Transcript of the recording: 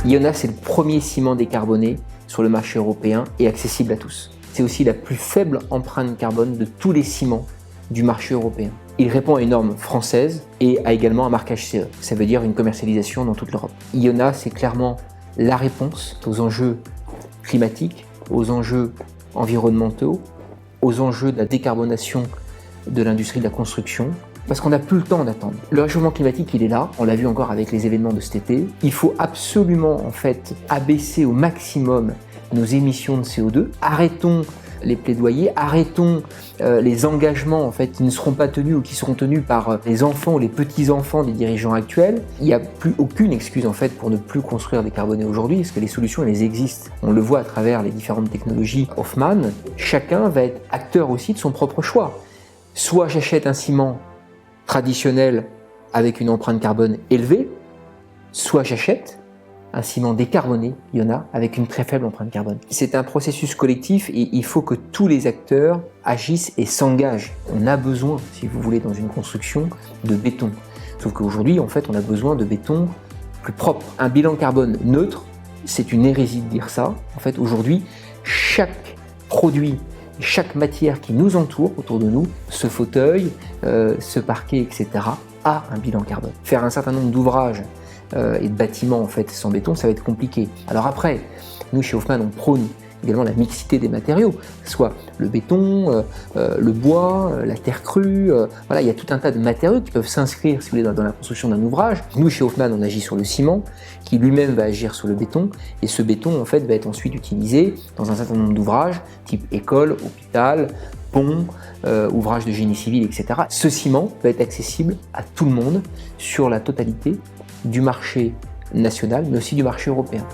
Iona, c'est le premier ciment décarboné sur le marché européen et accessible à tous. C'est aussi la plus faible empreinte carbone de tous les ciments du marché européen. Il répond à une norme française et a également un marquage CE. Ça veut dire une commercialisation dans toute l'Europe. Iona, c'est clairement la réponse aux enjeux climatiques, aux enjeux environnementaux, aux enjeux de la décarbonation de l'industrie de la construction, parce qu'on n'a plus le temps d'attendre. Le réchauffement climatique, il est là, on l'a vu encore avec les événements de cet été. Il faut absolument en fait abaisser au maximum nos émissions de CO2. Arrêtons les plaidoyers, arrêtons les engagements en fait qui ne seront pas tenus ou qui seront tenus par les enfants ou les petits-enfants des dirigeants actuels. Il n'y a plus aucune excuse en fait pour ne plus construire décarboné aujourd'hui, parce que les solutions elles existent. On le voit à travers les différentes technologies Hoffmann. Chacun va être acteur aussi de son propre choix. Soit j'achète un ciment traditionnel avec une empreinte carbone élevée, soit j'achète un ciment décarboné, Iona, avec une très faible empreinte carbone. C'est un processus collectif et il faut que tous les acteurs agissent et s'engagent. On a besoin, si vous voulez, dans une construction, de béton. Sauf qu'aujourd'hui, en fait, on a besoin de béton plus propre. Un bilan carbone neutre, c'est une hérésie de dire ça. En fait, aujourd'hui, chaque produit, chaque matière qui nous entoure autour de nous, ce fauteuil, ce parquet, etc., a un bilan carbone. Faire un certain nombre d'ouvrages et de bâtiments en fait sans béton, ça va être compliqué. Alors après, nous chez Hoffmann, on prône également la mixité des matériaux, soit le béton, le bois, la terre crue, voilà, il y a tout un tas de matériaux qui peuvent s'inscrire, si vous voulez, dans la construction d'un ouvrage. Nous chez Hoffmann, on agit sur le ciment, qui lui-même va agir sur le béton, et ce béton en fait va être ensuite utilisé dans un certain nombre d'ouvrages, type école, hôpital, pont, ouvrages de génie civil, etc. Ce ciment va être accessible à tout le monde sur la totalité du marché national, mais aussi du marché européen.